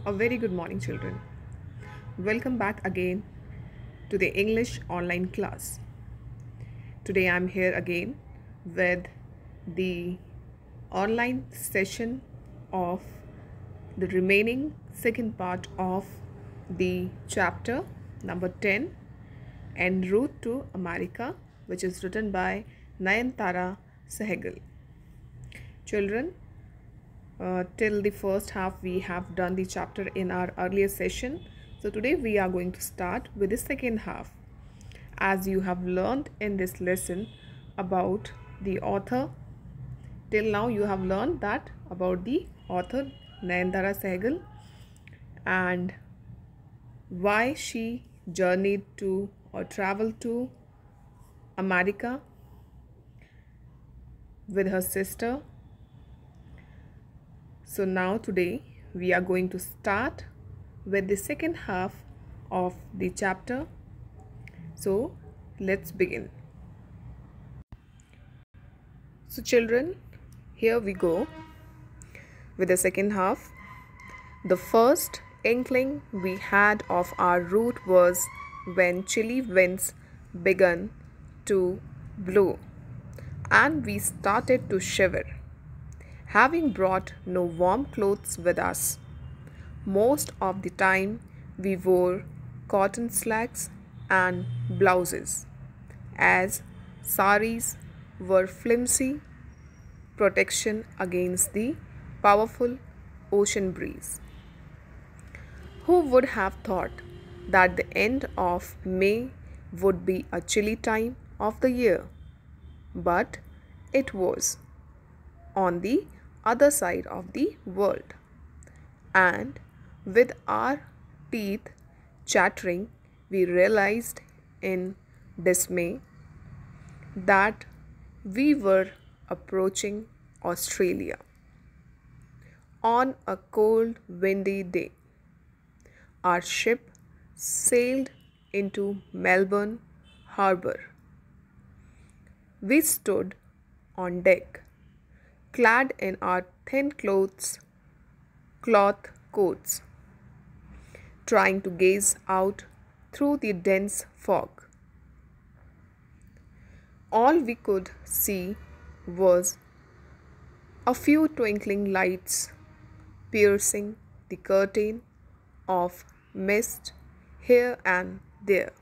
A very good morning, children. Welcome back again to the English online class. Today I'm here again with the online session of the remaining second part of the chapter number 10 En route to America, which is written by Nayantara Sehgal. Children, till the first half we have done the chapter in our earlier session. So today we are going to start with the second half. As you have learned in this lesson about the author, till now you have learned that about the author Nayantara Sehgal and why she journeyed to or traveled to America with her sister. So now today we are going to start with the second half of the chapter. So let's begin. So children, here we go with the second half. The first inkling we had of our route was when chilly winds began to blow and we started to shiver, having brought no warm clothes with us. Most of the time we wore cotton slacks and blouses, as saris were flimsy protection against the powerful ocean breeze. Who would have thought that the end of May would be a chilly time of the year? But it was on the other side of the world. And with our teeth chattering, we realized in dismay that we were approaching Australia on a cold, windy day. Our ship sailed into Melbourne Harbour. We stood on deck, clad in our thin cloth coats, trying to gaze out through the dense fog. All we could see was a few twinkling lights piercing the curtain of mist here and there.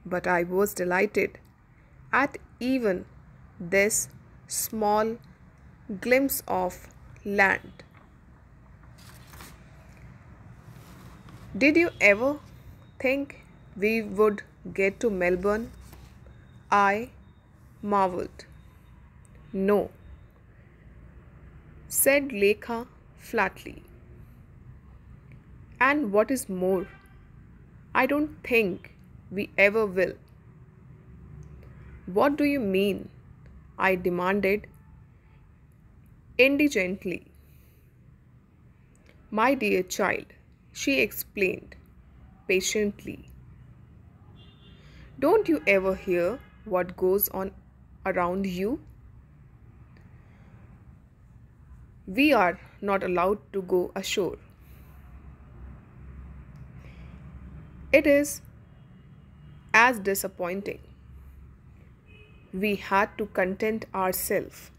But I was delighted at even this small glimpse of land. Did you ever think we would get to Melbourne? I marveled. No, said Lekha flatly. And what is more, I don't think we ever will. What do you mean? I demanded indigently. My dear child, she explained patiently. Don't you ever hear what goes on around you? We are not allowed to go ashore. It is as disappointing. We had to content ourselves.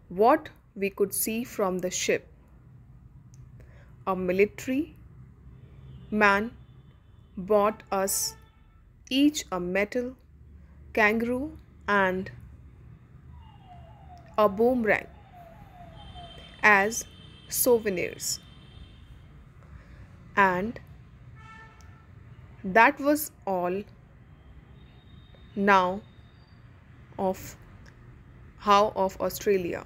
What we could see from the ship, a military man bought us each a metal kangaroo and a boomerang as souvenirs. And that was all now of how of Australia.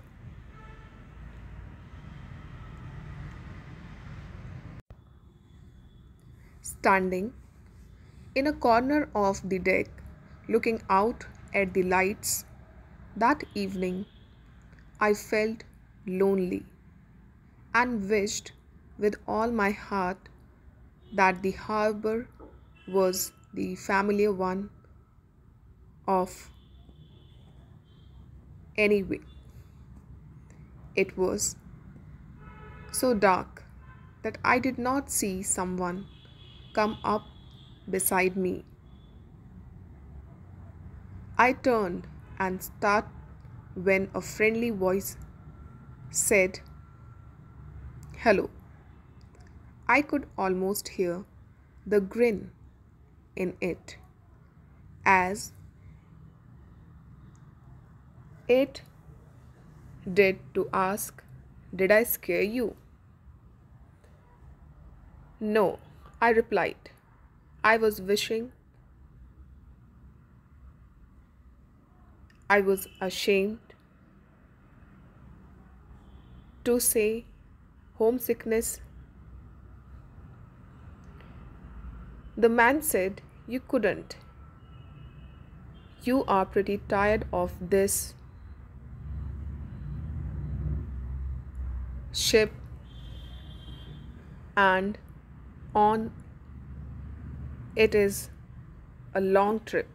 Standing in a corner of the deck, looking out at the lights, that evening I felt lonely and wished with all my heart that the harbour was the familiar one of anyway. It was so dark that I did not see someone come up beside me. I turned and started when a friendly voice said, "Hello." I could almost hear the grin in it, as it did to ask, "Did I scare you?" "No," I replied. I was wishing I was ashamed to say homesickness. The man said, "You couldn't. You are pretty tired of this ship and on it is a long trip."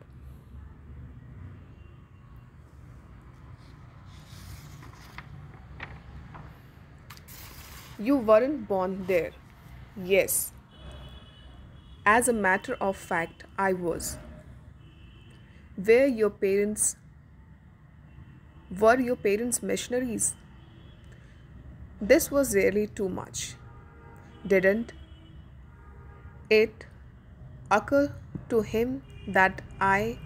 "You weren't born there." "Yes, as a matter of fact, I was." Were your parents were your parents missionaries?" This was really too much. Didn't it occur to him that I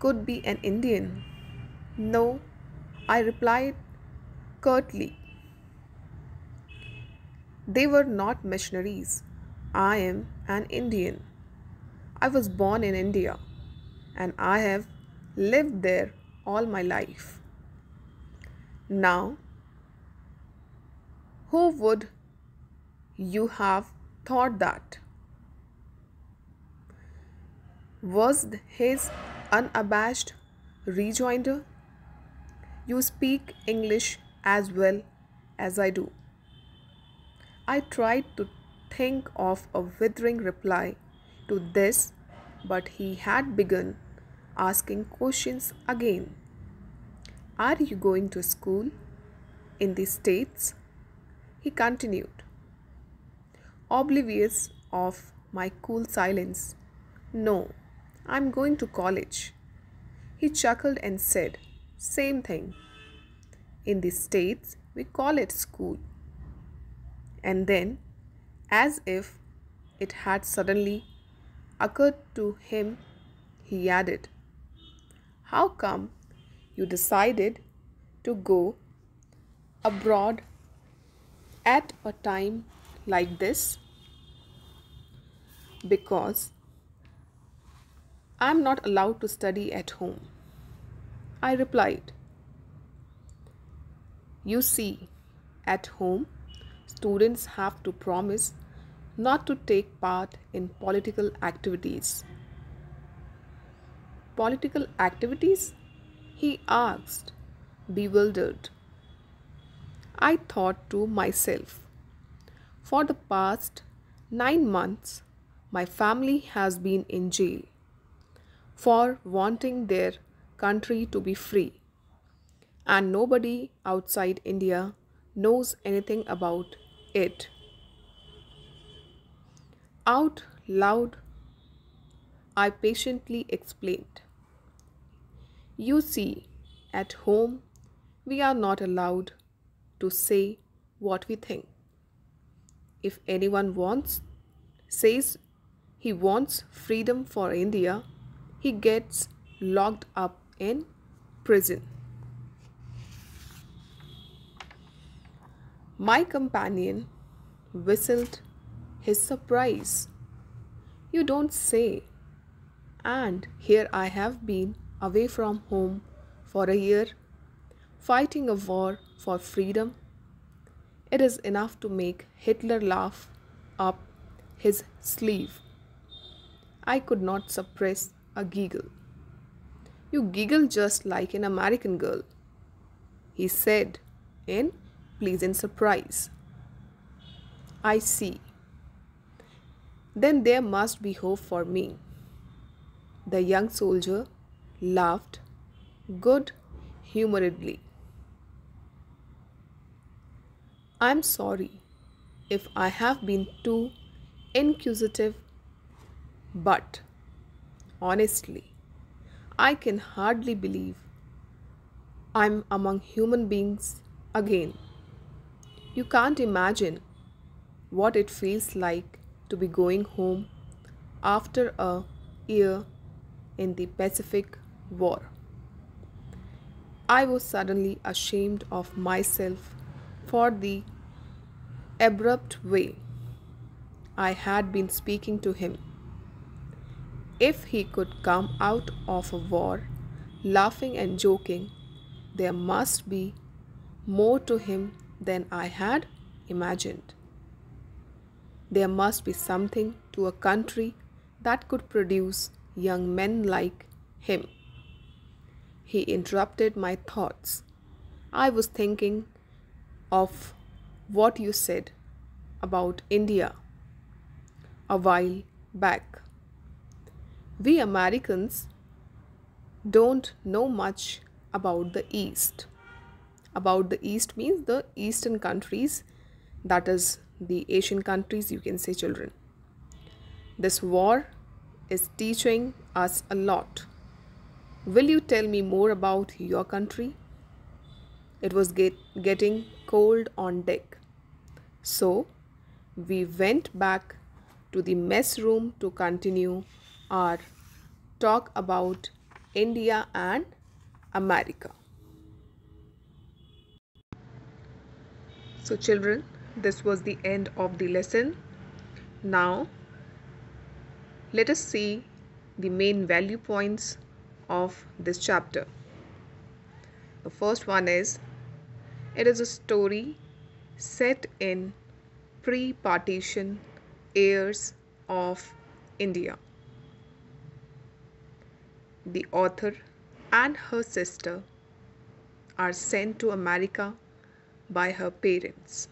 could be an Indian? "No," I replied curtly. "They were not missionaries. I am an Indian. I was born in India and I have lived there all my life." Now, who would you have thought that? Was his unabashed rejoinder. "You speak English as well as I do." I tried to think of a withering reply to this, but he had begun asking questions again. "Are you going to school in the States?" he continued, oblivious of my cool silence. "No, I'm going to college." He chuckled and said, "Same thing. In the States, we call it school." And then, as if it had suddenly occurred to him, he added, "How come you decided to go abroad at a time like this?" "Because I'm not allowed to study at home," I replied. "You see, at home, students have to promise not to take part in political activities." "Political activities?" he asked, bewildered. I thought to myself, for the past 9 months, my family has been in jail for wanting their country to be free, and nobody outside India knows anything about it. Out loud, I patiently explained, "You see, at home, we are not allowed to say what we think. If anyone says he wants freedom for India, he gets locked up in prison." My companion whistled his surprise. "You don't say. And here I have been away from home for a year, fighting a war for freedom. It is enough to make Hitler laugh up his sleeve." I could not suppress a giggle. "You giggle just like an American girl," he said in pleasant surprise. "I see. Then there must be hope for me." The young soldier laughed good humoredly. I'm sorry if I have been too inquisitive, but honestly, I can hardly believe I'm among human beings again. You can't imagine what it feels like to be going home after a year in the Pacific War. I was suddenly ashamed of myself for the abrupt way I had been speaking to him. If he could come out of a war laughing and joking, there must be more to him than I had imagined. There must be something to a country that could produce young men like him. He interrupted my thoughts. I was thinking of what you said about India a while back. We Americans don't know much about the East. About the East means the Eastern countries, that is, the Asian countries, you can say, children. This war is teaching us a lot. Will you tell me more about your country? It was getting cold on deck. So we went back to the mess room to continue our talk about India and America. So, children, this was the end of the lesson. Now, let us see the main value points of this chapter. The first one is it is a story set in pre partition years of India. The author and her sister are sent to America by her parents.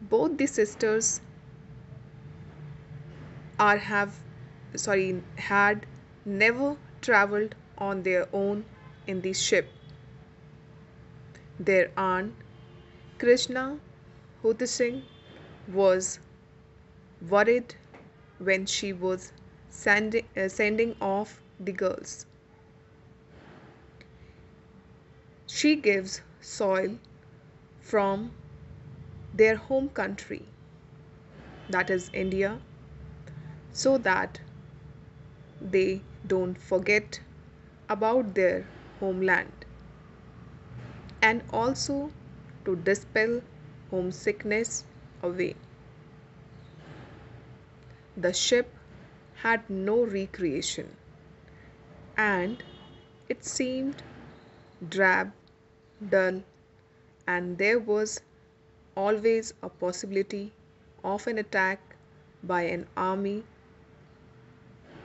Both the sisters are have had never traveled on their own in the ship. Their aunt Krishna Hoti Singh was worried when she was sending off the girls. She gives soil from their home country, that is India, so that they don't forget about their homeland, and also to dispel homesickness away. The ship had no recreation, and it seemed drab, dull, and there was always a possibility of an attack by an army,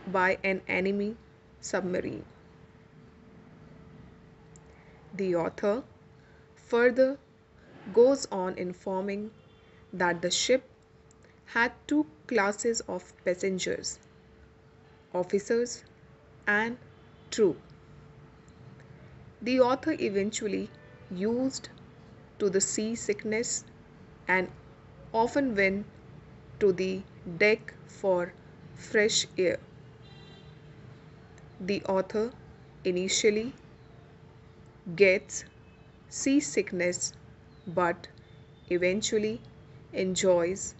by an enemy submarine. The author further goes on informing that the ship had two classes of passengers, officers and crew. The author eventually used to the seasickness and often went to the deck for fresh air. The author initially gets seasickness but eventually enjoys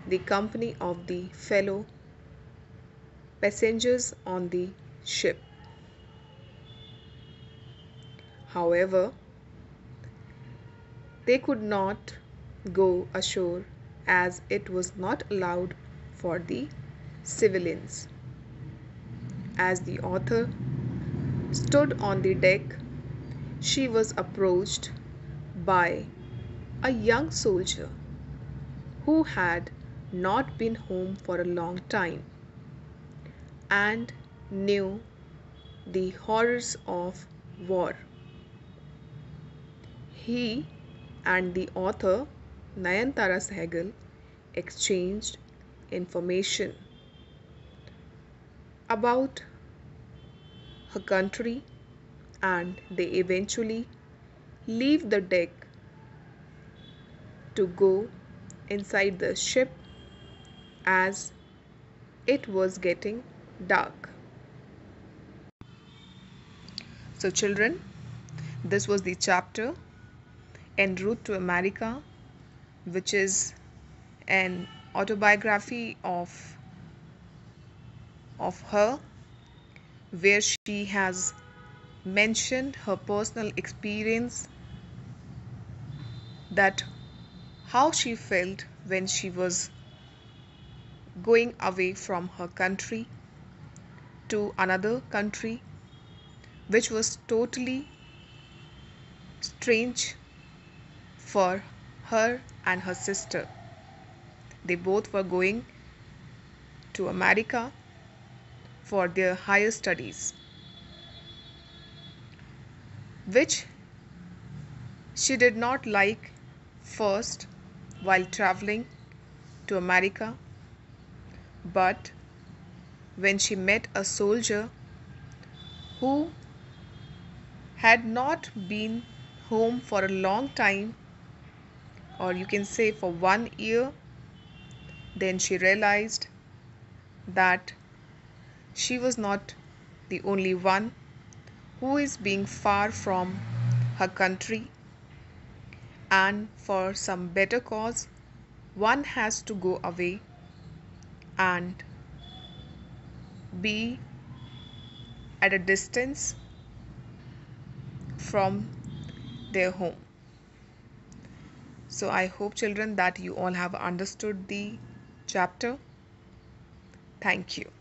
the company of the fellow passengers on the ship. However, they could not go ashore as it was not allowed for the civilians. As the author stood on the deck, she was approached by a young soldier who had not been home for a long time and knew the horrors of war. He and the author Nayantara Sehgal exchanged information about her country, and they eventually leave the deck to go inside the ship as it was getting dark. So, children, this was the chapter En route to America, which is an autobiography of her, where she has mentioned her personal experience, that how she felt when she was going away from her country to another country, which was totally strange for her and her sister. They both were going to America for their higher studies, which she did not like first while traveling to America, but when she met a soldier who had not been home for a long time, or you can say for 1 year, then she realized that she was not the only one who is being far from her country, and for some better cause, one has to go away and be at a distance from their home. So I hope, children, that you all have understood the chapter. Thank you.